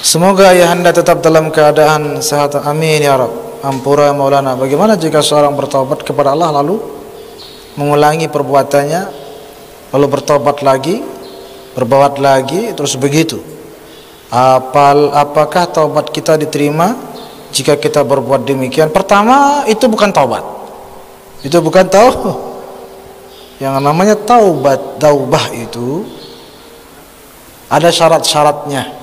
Semoga ayahanda tetap dalam keadaan sehat. Amin ya Rabb. Ampura Maulana. Bagaimana jika seorang bertobat kepada Allah lalu mengulangi perbuatannya, lalu bertobat lagi, berbuat lagi, terus begitu? Apakah taubat kita diterima jika kita berbuat demikian? Pertama, itu bukan taubat. Itu bukan taubat. Yang namanya taubah itu ada syarat-syaratnya.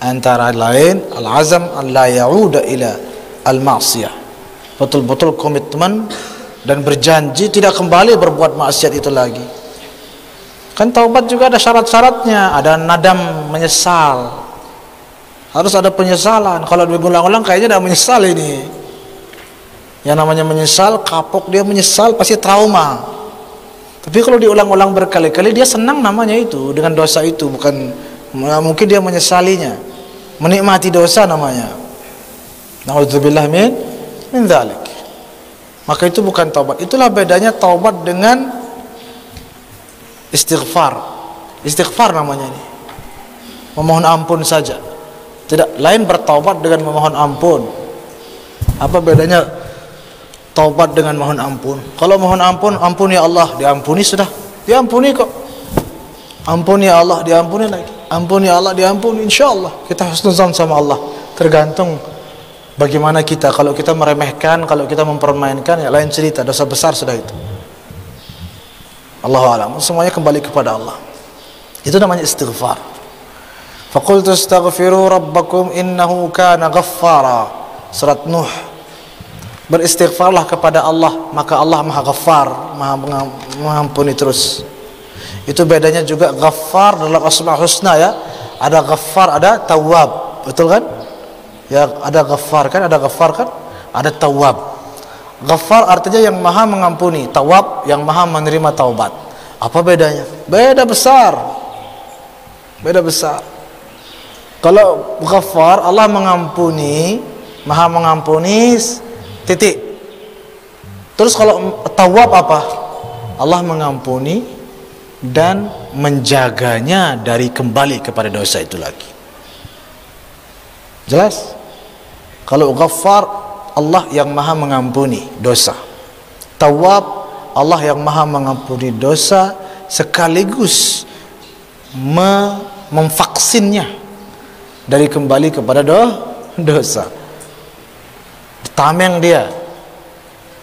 Antara lain al-azam an la ya'uda ila al-ma'siyah. Betul-betul komitmen dan berjanji tidak kembali berbuat maksiat itu lagi. Kan taubat juga ada syarat-syaratnya, ada nadam, menyesal. Harus ada penyesalan. Kalau diulang-ulang kayaknya tidak menyesal ini. Yang namanya menyesal, kapok dia menyesal pasti trauma. Tapi kalau diulang-ulang berkali-kali dia senang namanya itu dengan dosa itu, bukan mungkin dia menyesalinya, menikmati dosa namanya. Na'udzubillah min dzalik. Maka itu bukan taubat. Itulah bedanya taubat dengan istighfar. Istighfar namanya ini, memohon ampun saja. Tidak lain bertaubat dengan memohon ampun. Apa bedanya taubat dengan mohon ampun? Kalau mohon ampun, ampun ya Allah, diampuni sudah, diampuni kok. Ampun ya Allah, diampuni lagi. Ampun ya Allah, diampuni. Insyaallah kita husnuzan sama Allah. Tergantung bagaimana kita. Kalau kita meremehkan, kalau kita mempermainkan, ya lain cerita, dosa besar sudah itu. Allahu a'lam. Semuanya kembali kepada Allah. Itu namanya istighfar. Faqultu astaghfiru rabbakum innahu kana ghaffara. Surat Nuh. Beristighfarlah kepada Allah, maka Allah Maha Ghaffar, Maha mengampuni terus. Itu bedanya juga Ghaffar dalam Asmaul Husna ya. Ada Ghaffar, ada Tawwab. Betul kan? Ya, ada Ghaffar kan, ada Ghaffar kan? Ada Tawwab. Ghaffar artinya yang Maha mengampuni, Tawwab yang Maha menerima taubat. Apa bedanya? Beda besar. Beda besar. Kalau Ghaffar, Allah mengampuni, Maha mengampuni, titik. Terus kalau Tawwab apa? Allah mengampuni dan menjaganya dari kembali kepada dosa itu lagi. Jelas? Kalau Ghaffar, Allah yang Maha mengampuni dosa. Tawwab, Allah yang Maha mengampuni dosa sekaligus memvaksinnya dari kembali kepada dosa. Tameng dia,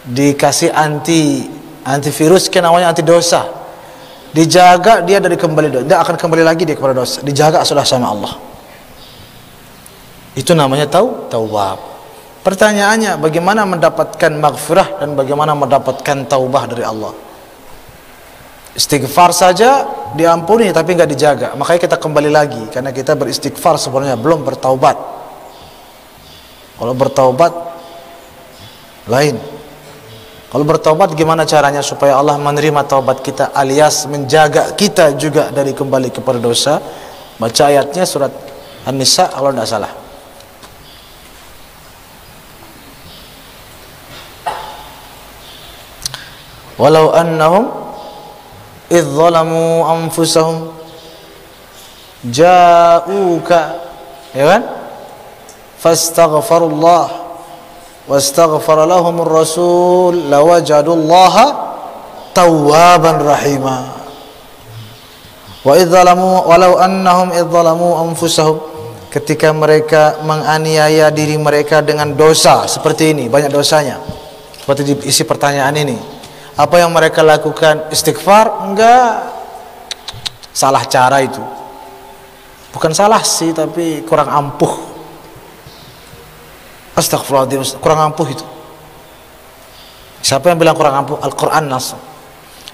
dikasih antivirus kan namanya, anti dosa, dijaga dia dari kembali dosa, tidak akan kembali lagi dia kepada dosa, dijaga sudah sama Allah. Itu namanya taubat. Pertanyaannya, bagaimana mendapatkan maghfirah dan bagaimana mendapatkan taubah dari Allah? Istighfar saja diampuni tapi nggak dijaga, makanya kita kembali lagi karena kita beristighfar sebenarnya belum bertaubat. Kalau bertaubat lain. Kalau bertaubat gimana caranya supaya Allah menerima taubat kita alias menjaga kita juga dari kembali kepada dosa? Baca ayatnya surat An-Nisa kalau tidak salah. Walau annahum idh zalamu anfusahum ja'uka, ya kan? Fastaghfirullah wastaghfara lahumur rasul lawajadullaha tawwaban rahima. Wa idh zalamu walau annahum idh zalamu anfusahum, ketika mereka menganiaya diri mereka dengan dosa seperti ini, banyak dosanya. Seperti isi pertanyaan ini. Apa yang mereka lakukan? Istighfar? Enggak. Salah cara itu. Bukan salah sih, tapi kurang ampuh. Astagfirullahaladzim, kurang ampuh itu. Siapa yang bilang kurang ampuh? Al-Quran nas.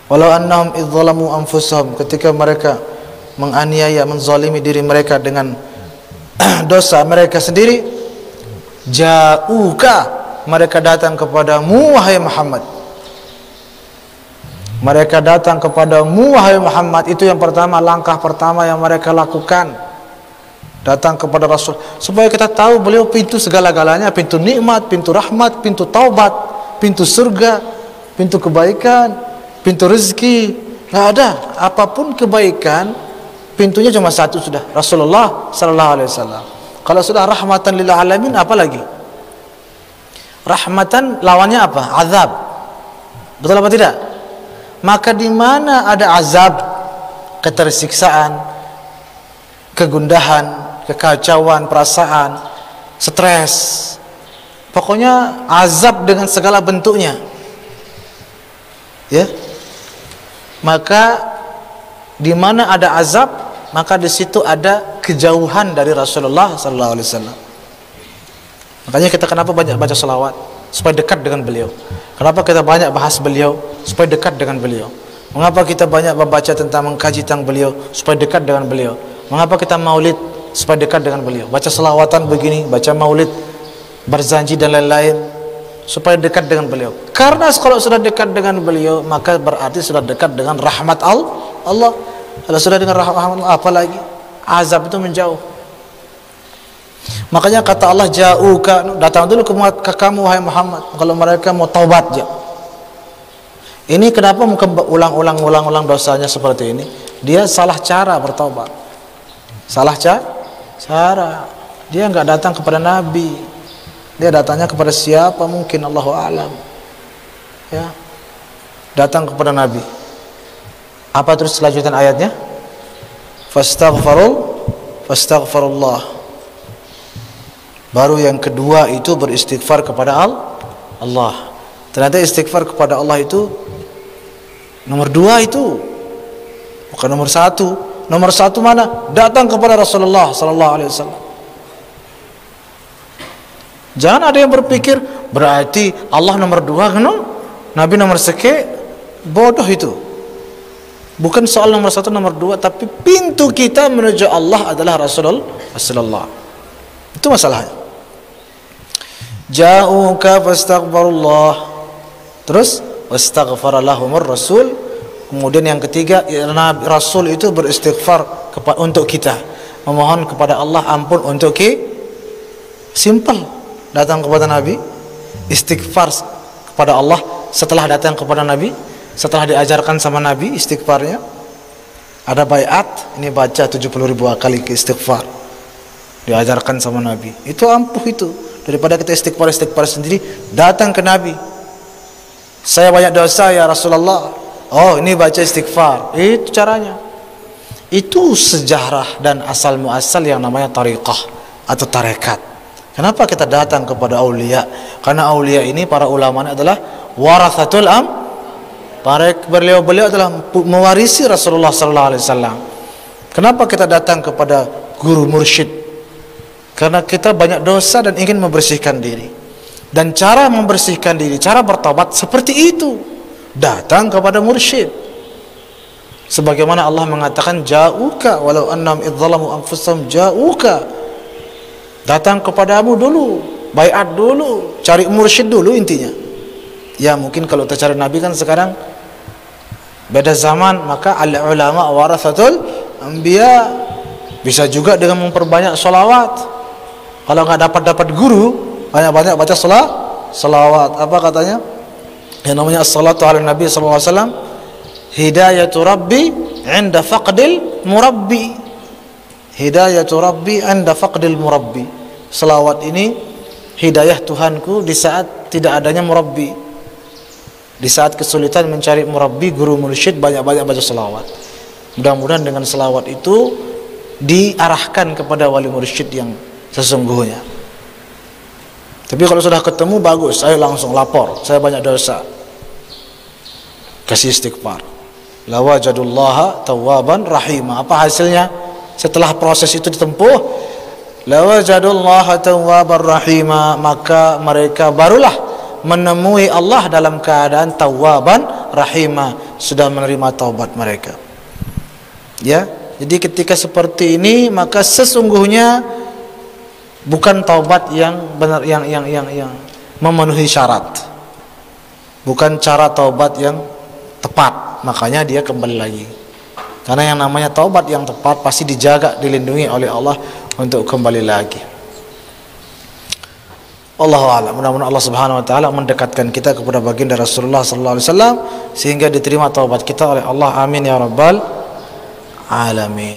Walau annahum idh zalamu anfusahum, ketika mereka menganiaya, menzalimi diri mereka dengan dosa mereka sendiri, ja'uka, mereka datang kepadamu wahai Muhammad. Mereka datang kepadamu wahai Muhammad. Itu yang pertama, langkah pertama yang mereka lakukan, datang kepada Rasul supaya kita tahu beliau pintu segala-galanya, pintu nikmat, pintu rahmat, pintu taubat, pintu surga, pintu kebaikan, pintu rezeki. Nggak ada apapun kebaikan, pintunya cuma satu sudah, Rasulullah sallallahu alaihi wasallam. Kalau sudah rahmatan lil alamin, apa lagi? Rahmatan lawannya apa? Azab. Betul apa tidak? Maka di mana ada azab, ketersiksaan, kegundahan, kekacauan perasaan, stres, pokoknya azab dengan segala bentuknya, ya, maka di mana ada azab, maka di situ ada kejauhan dari Rasulullah sallallahu alaihi wasallam. Makanya kita kenapa banyak baca selawat? Supaya dekat dengan beliau. Kenapa kita banyak bahas beliau? Supaya dekat dengan beliau. Mengapa kita banyak membaca tentang, mengkaji tentang beliau? Supaya dekat dengan beliau. Mengapa kita maulid? Supaya dekat dengan beliau. Baca selawatan begini, baca maulid, berzanji dan lain-lain, supaya dekat dengan beliau. Karena kalau sudah dekat dengan beliau, maka berarti sudah dekat dengan rahmat Allah. Kalau sudah dengan rahmat Allah, apa lagi? Azab itu menjauh. Makanya kata Allah, ja'uka, datang dulu ke kamu wahai Muhammad, kalau mereka mau taubat ya. Ini kenapa mungkin ulang-ulang dosanya seperti ini? Dia salah cara bertaubat. Salah cara. Dia enggak datang kepada Nabi. Dia datangnya kepada siapa mungkin, Allahu a'lam. Ya. Datang kepada Nabi. Apa terus selanjutnya ayatnya? Fastaghfirullah. Baru yang kedua itu beristighfar kepada Allah. Ternyata istighfar kepada Allah itu nomor 2 itu, bukan nomor 1. Nomor 1 mana? Datang kepada Rasulullah sallallahu alaihi wasallam. Jangan ada yang berpikir berarti Allah nomor 2 kan? Nabi nomor sekian. Bodoh itu. Bukan soal nomor 1 nomor 2, tapi pintu kita menuju Allah adalah Rasulullah. Itu masalahnya. Ja'uka fastaghfirullah. Terus wastaghfara lahumur rasul. Kemudian yang ketiga, Rasul itu beristighfar untuk kita, memohon kepada Allah ampun untuk kita. Simple. Datang kepada Nabi, istighfar kepada Allah setelah datang kepada Nabi, setelah diajarkan sama Nabi istighfarnya. Ada baiat, ini baca 70.000 kali ke istighfar. Diajarkan sama Nabi. Itu ampuh itu. Daripada kita istighfar sendiri, datang ke Nabi. Saya banyak dosa ya Rasulullah. Oh, ini baca istighfar. Itu caranya. Itu sejarah dan asal muasal yang namanya tariqah atau tarekat. Kenapa kita datang kepada aulia? Karena aulia ini para ulama adalah warathatul beliau adalah mewarisi Rasulullah sallallahu alaihi wasallam. Kenapa kita datang kepada guru mursyid? Karena kita banyak dosa dan ingin membersihkan diri. Dan cara membersihkan diri, cara bertobat seperti itu. Datang kepada mursyid. Sebagaimana Allah mengatakan ja'uka walau annahum idzalamu anfusahum ja'uka. Datang kepadamu dulu, baiat dulu, cari mursyid dulu intinya. Ya mungkin kalau kita cari Nabi kan sekarang beda zaman, maka al-ulama warathatul anbiya. Bisa juga dengan memperbanyak sholawat. Kalau nggak dapat guru, banyak-banyak baca salawat. Apa katanya? Yang namanya as-salatu ala Nabi sallallahu alaihi wasallam, hidayatu rabbi 'inda faqdil murabbi. Hidayatu rabbi 'inda faqdil murabbi. Salawat ini hidayah Tuhanku di saat tidak adanya murabbi. Di saat kesulitan mencari murabbi, guru mursyid, banyak-banyak baca salawat. Mudah-mudahan dengan salawat itu diarahkan kepada wali mursyid yang sesungguhnya. Tapi kalau sudah ketemu bagus, saya langsung lapor, saya banyak dosa. Kasih istighfar. La wajadullaha tawwaban rahima. Apa hasilnya? Setelah proses itu ditempuh, la wajadullaha tawwaban rahima, maka mereka barulah menemui Allah dalam keadaan tawwaban rahima, sudah menerima taubat mereka. Ya, jadi ketika seperti ini maka sesungguhnya bukan taubat yang benar, yang memenuhi syarat. Bukan cara taubat yang tepat, makanya dia kembali lagi. Karena yang namanya taubat yang tepat pasti dijaga, dilindungi oleh Allah untuk kembali lagi. Allahu a'lam. Mudah-mudahan Allah Subhanahu wa taala mendekatkan kita kepada baginda Rasulullah sallallahu alaihi wasallam sehingga diterima taubat kita oleh Allah. Amin ya rabbal alamin.